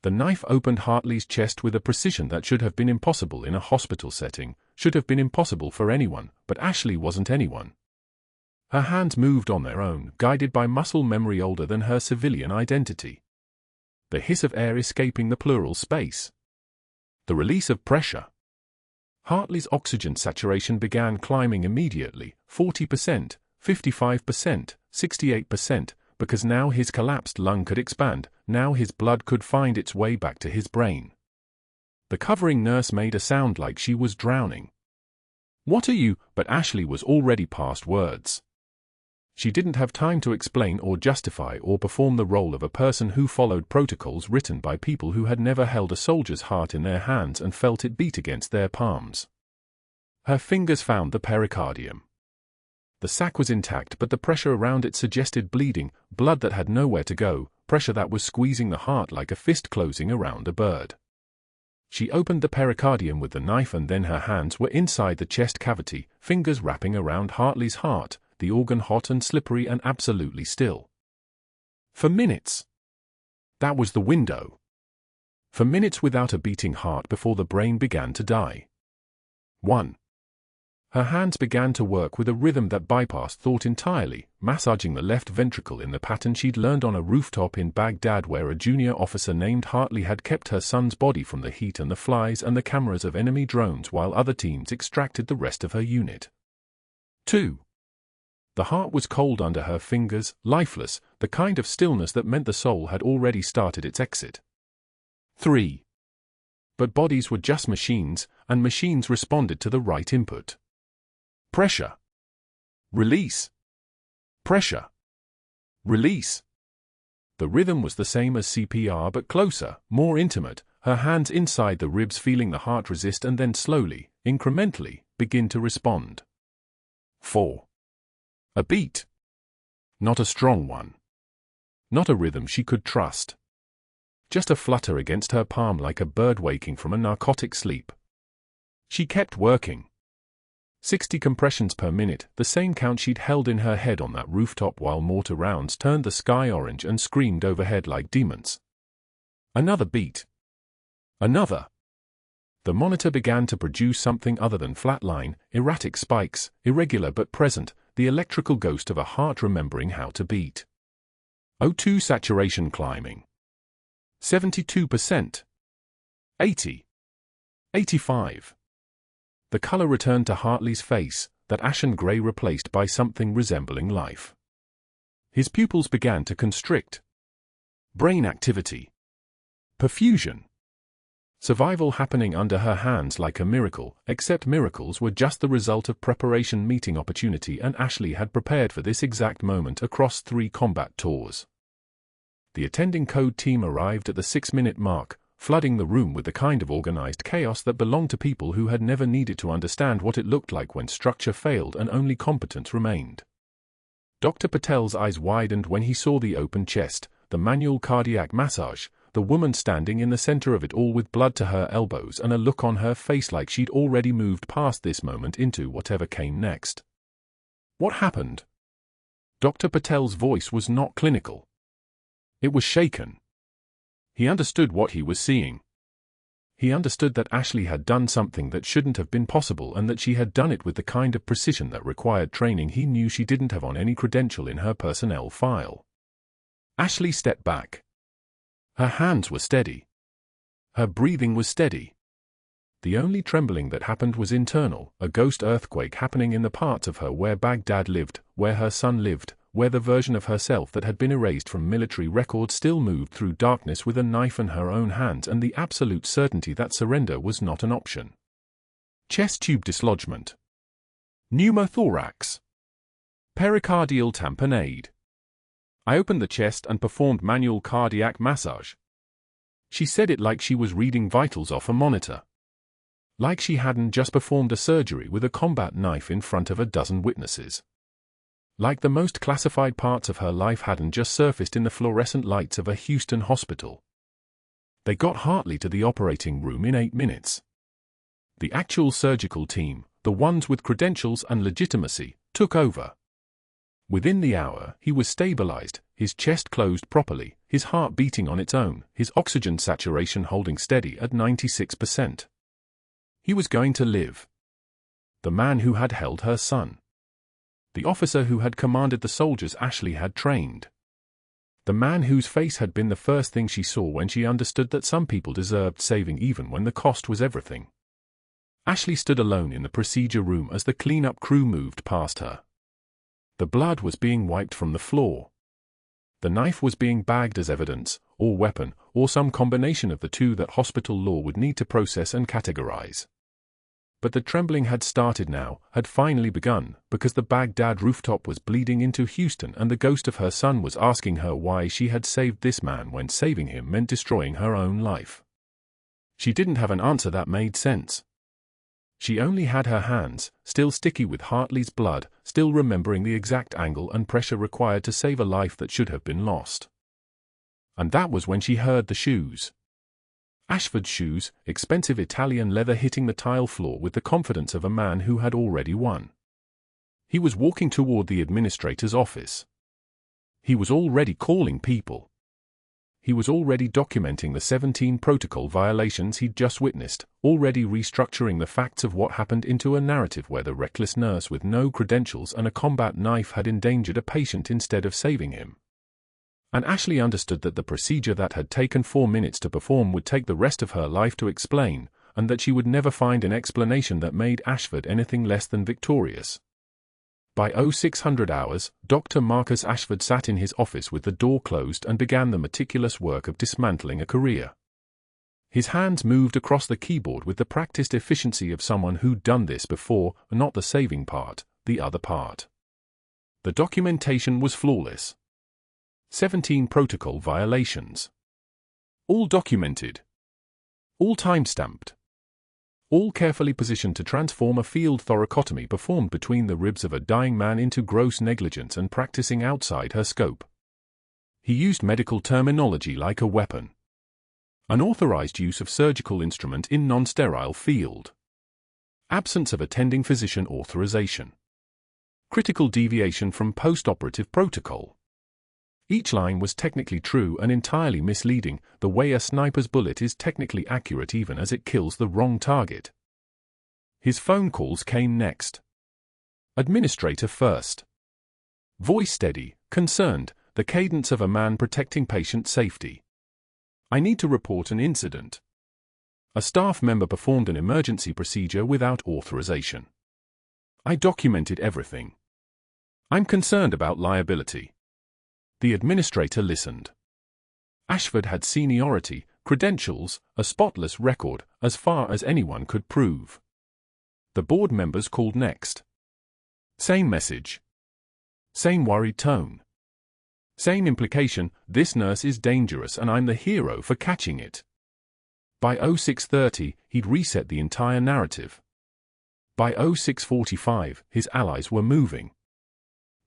The knife opened Hartley's chest with a precision that should have been impossible in a hospital setting, should have been impossible for anyone, but Ashley wasn't anyone. Her hands moved on their own, guided by muscle memory older than her civilian identity. The hiss of air escaping the pleural space. The release of pressure. Hartley's oxygen saturation began climbing immediately, 40%, 55%, 68%, because now his collapsed lung could expand, now his blood could find its way back to his brain. The covering nurse made a sound like she was drowning. "What are you?" But Ashley was already past words. She didn't have time to explain or justify or perform the role of a person who followed protocols written by people who had never held a soldier's heart in their hands and felt it beat against their palms. Her fingers found the pericardium. The sac was intact, but the pressure around it suggested bleeding, blood that had nowhere to go, pressure that was squeezing the heart like a fist closing around a bird. She opened the pericardium with the knife and then her hands were inside the chest cavity, fingers wrapping around Hartley's heart, the organ hot and slippery and absolutely still. For minutes. That was the window. For minutes without a beating heart before the brain began to die. 1. Her hands began to work with a rhythm that bypassed thought entirely, massaging the left ventricle in the pattern she'd learned on a rooftop in Baghdad where a junior officer named Hartley had kept her son's body from the heat and the flies and the cameras of enemy drones while other teams extracted the rest of her unit. 2. The heart was cold under her fingers, lifeless, the kind of stillness that meant the soul had already started its exit. 3. But bodies were just machines, and machines responded to the right input. Pressure. Release. Pressure. Release. The rhythm was the same as CPR but closer, more intimate, her hands inside the ribs feeling the heart resist and then slowly, incrementally, begin to respond. 4. A beat. Not a strong one. Not a rhythm she could trust. Just a flutter against her palm like a bird waking from a narcotic sleep. She kept working. 60 compressions per minute, the same count she'd held in her head on that rooftop while mortar rounds turned the sky orange and screamed overhead like demons. Another beat. Another. The monitor began to produce something other than flatline, erratic spikes, irregular but present, the electrical ghost of a heart remembering how to beat. O2 saturation climbing. 72%. 80. 85. The color returned to Hartley's face, that ashen gray replaced by something resembling life. His pupils began to constrict. Brain activity. Perfusion. Survival happening under her hands like a miracle, except miracles were just the result of preparation meeting opportunity, and Ashley had prepared for this exact moment across 3 combat tours. The attending code team arrived at the 6-minute mark, flooding the room with the kind of organized chaos that belonged to people who had never needed to understand what it looked like when structure failed and only competence remained. Dr. Patel's eyes widened when he saw the open chest, the manual cardiac massage, the woman standing in the center of it all with blood to her elbows and a look on her face like she'd already moved past this moment into whatever came next. What happened? Dr. Patel's voice was not clinical. It was shaken. He understood what he was seeing. He understood that Ashley had done something that shouldn't have been possible, and that she had done it with the kind of precision that required training he knew she didn't have on any credential in her personnel file. Ashley stepped back. Her hands were steady. Her breathing was steady. The only trembling that happened was internal, a ghost earthquake happening in the parts of her where Baghdad lived, where her son lived, where the version of herself that had been erased from military record still moved through darkness with a knife in her own hands and the absolute certainty that surrender was not an option. Chest tube dislodgement. Pneumothorax. Pericardial tamponade. I opened the chest and performed manual cardiac massage. She said it like she was reading vitals off a monitor. Like she hadn't just performed a surgery with a combat knife in front of a dozen witnesses. Like the most classified parts of her life hadn't just surfaced in the fluorescent lights of a Houston hospital. They got Hartley to the operating room in 8 minutes. The actual surgical team, the ones with credentials and legitimacy, took over. Within the hour, he was stabilized, his chest closed properly, his heart beating on its own, his oxygen saturation holding steady at 96%. He was going to live. The man who had held her son. The officer who had commanded the soldiers Ashley had trained. The man whose face had been the first thing she saw when she understood that some people deserved saving even when the cost was everything. Ashley stood alone in the procedure room as the cleanup crew moved past her. The blood was being wiped from the floor. The knife was being bagged as evidence, or weapon, or some combination of the two that hospital law would need to process and categorize. But the trembling had started now, had finally begun, because the Baghdad rooftop was bleeding into Houston and the ghost of her son was asking her why she had saved this man when saving him meant destroying her own life. She didn't have an answer that made sense. She only had her hands, still sticky with Hartley's blood, still remembering the exact angle and pressure required to save a life that should have been lost. And that was when she heard the shoes. Ashford shoes, expensive Italian leather hitting the tile floor with the confidence of a man who had already won. He was walking toward the administrator's office. He was already calling people. He was already documenting the 17 protocol violations he'd just witnessed, already restructuring the facts of what happened into a narrative where the reckless nurse with no credentials and a combat knife had endangered a patient instead of saving him. And Ashley understood that the procedure that had taken 4 minutes to perform would take the rest of her life to explain, and that she would never find an explanation that made Ashford anything less than victorious. By 0600 hours, Dr. Marcus Ashford sat in his office with the door closed and began the meticulous work of dismantling a career. His hands moved across the keyboard with the practiced efficiency of someone who'd done this before, not the saving part, the other part. The documentation was flawless. 17 protocol violations. All documented. All time-stamped. All carefully positioned to transform a field thoracotomy performed between the ribs of a dying man into gross negligence and practicing outside her scope. He used medical terminology like a weapon. Unauthorized use of surgical instrument in non-sterile field. Absence of attending physician authorization. Critical deviation from post-operative protocol. Each line was technically true and entirely misleading, the way a sniper's bullet is technically accurate even as it kills the wrong target. His phone calls came next. Administrator first. Voice steady, concerned, the cadence of a man protecting patient safety. I need to report an incident. A staff member performed an emergency procedure without authorization. I documented everything. I'm concerned about liability. The administrator listened. Ashford had seniority, credentials, a spotless record, as far as anyone could prove. The board members called next. Same message. Same worried tone. Same implication, this nurse is dangerous and I'm the hero for catching it. By 06:30, he'd reset the entire narrative. By 06:45, his allies were moving.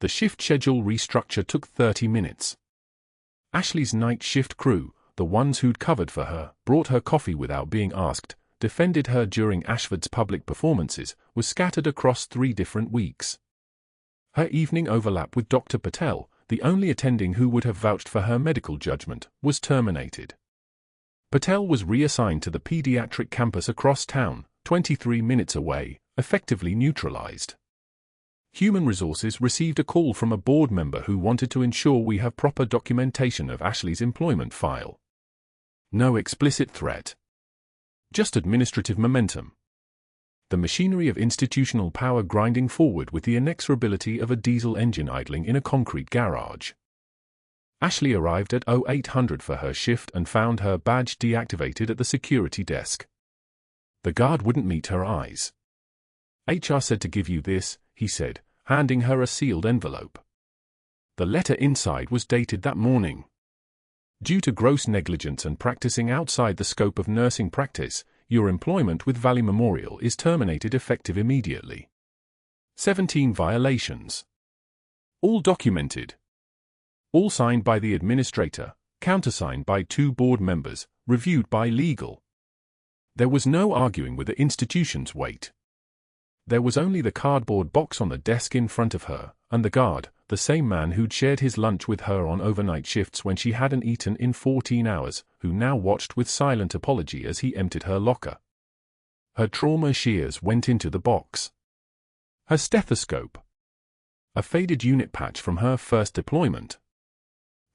The shift schedule restructure took 30 minutes. Ashley's night shift crew, the ones who'd covered for her, brought her coffee without being asked, defended her during Ashford's public performances, was scattered across 3 different weeks. Her evening overlap with Dr. Patel, the only attending who would have vouched for her medical judgment, was terminated. Patel was reassigned to the pediatric campus across town, 23 minutes away, effectively neutralized. Human Resources received a call from a board member who wanted to ensure we have proper documentation of Ashley's employment file. No explicit threat. Just administrative momentum. The machinery of institutional power grinding forward with the inexorability of a diesel engine idling in a concrete garage. Ashley arrived at 0800 for her shift and found her badge deactivated at the security desk. The guard wouldn't meet her eyes. HR said to give you this, he said, handing her a sealed envelope. The letter inside was dated that morning. Due to gross negligence and practicing outside the scope of nursing practice, your employment with Valley Memorial is terminated effective immediately. 17 violations. All documented. All signed by the administrator, countersigned by 2 board members, reviewed by legal. There was no arguing with the institution's weight. There was only the cardboard box on the desk in front of her, and the guard, the same man who'd shared his lunch with her on overnight shifts when she hadn't eaten in 14 hours, who now watched with silent apology as he emptied her locker. Her trauma shears went into the box. Her stethoscope. A faded unit patch from her first deployment.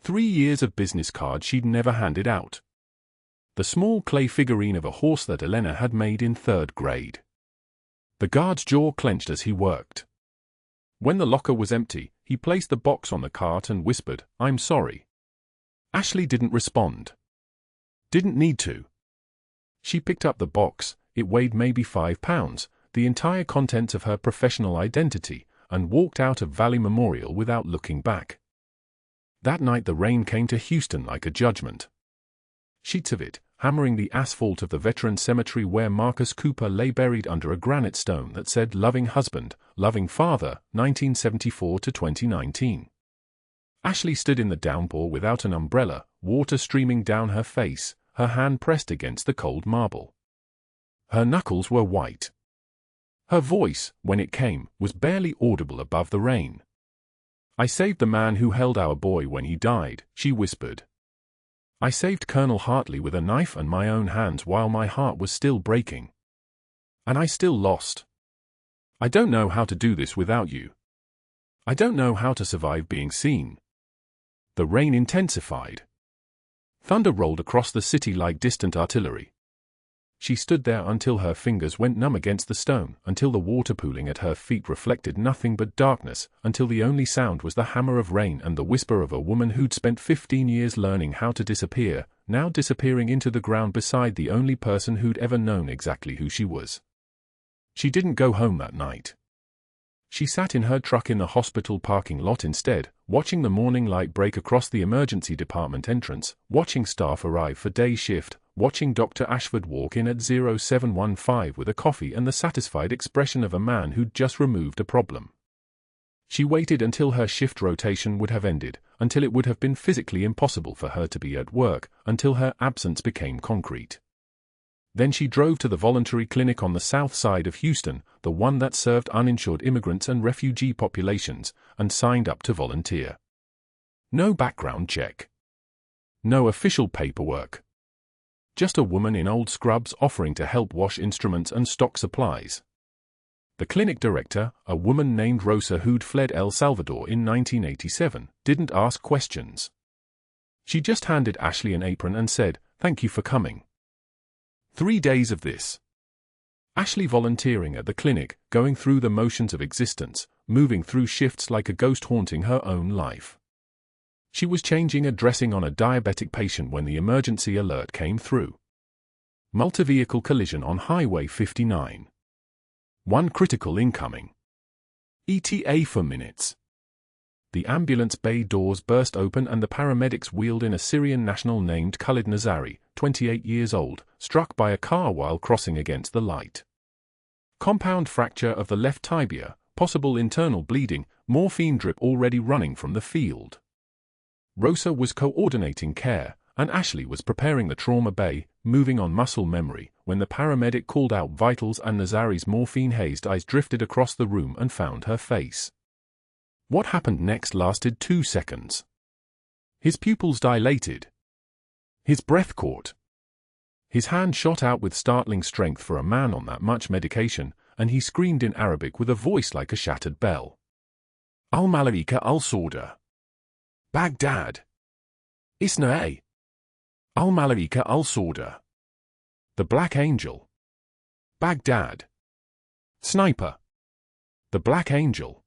3 years of business cards she'd never handed out. The small clay figurine of a horse that Elena had made in 3rd grade. The guard's jaw clenched as he worked. When the locker was empty, he placed the box on the cart and whispered, "I'm sorry." Ashley didn't respond. Didn't need to. She picked up the box, it weighed maybe 5 pounds, the entire contents of her professional identity, and walked out of Valley Memorial without looking back. That night the rain came to Houston like a judgment. Sheets of it, hammering the asphalt of the veteran cemetery where Marcus Cooper lay buried under a granite stone that said "Loving Husband, Loving Father, 1974 to 2019. Ashley stood in the downpour without an umbrella, water streaming down her face, her hand pressed against the cold marble. Her knuckles were white. Her voice, when it came, was barely audible above the rain. "I saved the man who held our boy when he died," she whispered. "I saved Colonel Hartley with a knife and my own hands while my heart was still breaking. And I still lost. I don't know how to do this without you. I don't know how to survive being seen." The rain intensified. Thunder rolled across the city like distant artillery. She stood there until her fingers went numb against the stone, until the water pooling at her feet reflected nothing but darkness, until the only sound was the hammer of rain and the whisper of a woman who'd spent 15 years learning how to disappear, now disappearing into the ground beside the only person who'd ever known exactly who she was. She didn't go home that night. She sat in her truck in the hospital parking lot instead, watching the morning light break across the emergency department entrance, watching staff arrive for day shift, watching Dr. Ashford walk in at 0715 with a coffee and the satisfied expression of a man who'd just removed a problem. She waited until her shift rotation would have ended, until it would have been physically impossible for her to be at work, until her absence became concrete. Then she drove to the voluntary clinic on the south side of Houston, the one that served uninsured immigrants and refugee populations, and signed up to volunteer. No background check. No official paperwork. Just a woman in old scrubs offering to help wash instruments and stock supplies. The clinic director, a woman named Rosa who'd fled El Salvador in 1987, didn't ask questions. She just handed Ashley an apron and said, "Thank you for coming." 3 days of this. Ashley volunteering at the clinic, going through the motions of existence, moving through shifts like a ghost haunting her own life. She was changing a dressing on a diabetic patient when the emergency alert came through. Multi-vehicle collision on Highway 59. 1 critical incoming. ETA for minutes. The ambulance bay doors burst open and the paramedics wheeled in a Syrian national named Khalid Nazari, 28 years old, struck by a car while crossing against the light. Compound fracture of the left tibia, possible internal bleeding, morphine drip already running from the field. Rosa was coordinating care, and Ashley was preparing the trauma bay, moving on muscle memory, when the paramedic called out vitals and Nazari's morphine-hazed eyes drifted across the room and found her face. What happened next lasted 2 seconds. His pupils dilated. His breath caught. His hand shot out with startling strength for a man on that much medication, and he screamed in Arabic with a voice like a shattered bell. Al-Malaika al-Sauda. Baghdad. Isna-a. Al-Malaika al-Sauda. The Black Angel. Baghdad. Sniper. The Black Angel.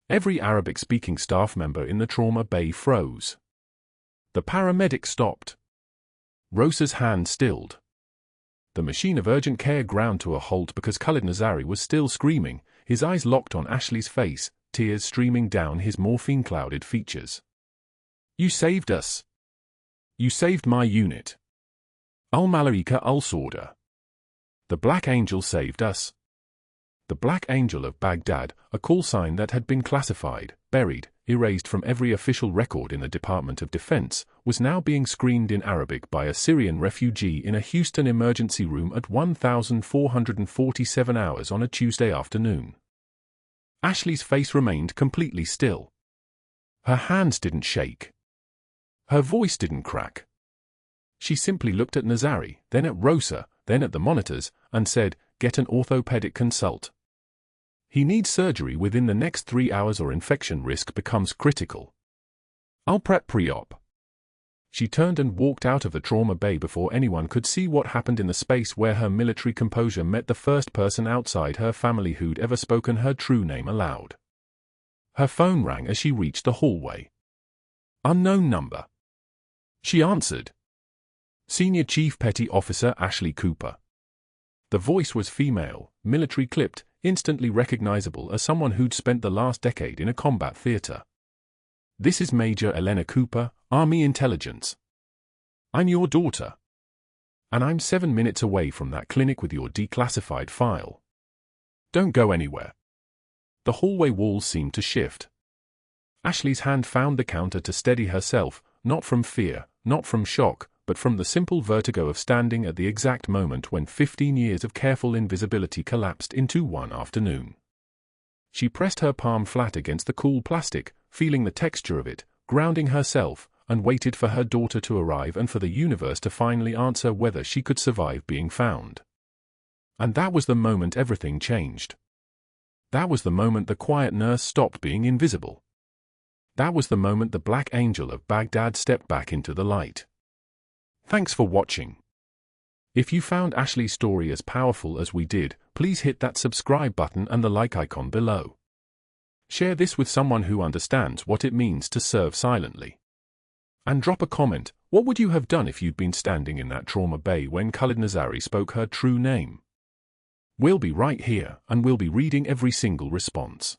Every Arabic-speaking staff member in the trauma bay froze. The paramedic stopped. Rosa's hand stilled. The machine of urgent care ground to a halt because Khalid Nazari was still screaming, his eyes locked on Ashley's face, tears streaming down his morphine-clouded features. You saved us. You saved my unit. Al-Malaika al-Sauda. The Black Angel saved us. The Black Angel of Baghdad, a call sign that had been classified, buried, erased from every official record in the Department of Defense, was now being screamed in Arabic by a Syrian refugee in a Houston emergency room at 1,447 hours on a Tuesday afternoon. Ashley's face remained completely still. Her hands didn't shake. Her voice didn't crack. She simply looked at Nazari, then at Rosa, then at the monitors, and said, "Get an orthopedic consult. He needs surgery within the next 3 hours or infection risk becomes critical. I'll prep pre-op." She turned and walked out of the trauma bay before anyone could see what happened in the space where her military composure met the first person outside her family who'd ever spoken her true name aloud. Her phone rang as she reached the hallway. Unknown number. She answered. Senior Chief Petty Officer Ashley Cooper. The voice was female, military clipped, instantly recognizable as someone who'd spent the last decade in a combat theater. "This is Major Elena Cooper, Army Intelligence. I'm your daughter. And I'm 7 minutes away from that clinic with your declassified file. Don't go anywhere." The hallway walls seemed to shift. Ashley's hand found the counter to steady herself, not from fear, not from shock, but from the simple vertigo of standing at the exact moment when 15 years of careful invisibility collapsed into one afternoon. She pressed her palm flat against the cool plastic, feeling the texture of it, grounding herself, and waited for her daughter to arrive and for the universe to finally answer whether she could survive being found. And that was the moment everything changed. That was the moment the quiet nurse stopped being invisible. That was the moment the Black Angel of Baghdad stepped back into the light. Thanks for watching. If you found Ashley's story as powerful as we did, please hit that subscribe button and the like icon below. Share this with someone who understands what it means to serve silently. And drop a comment, what would you have done if you'd been standing in that trauma bay when Khalid Nazari spoke her true name? We'll be right here, and we'll be reading every single response.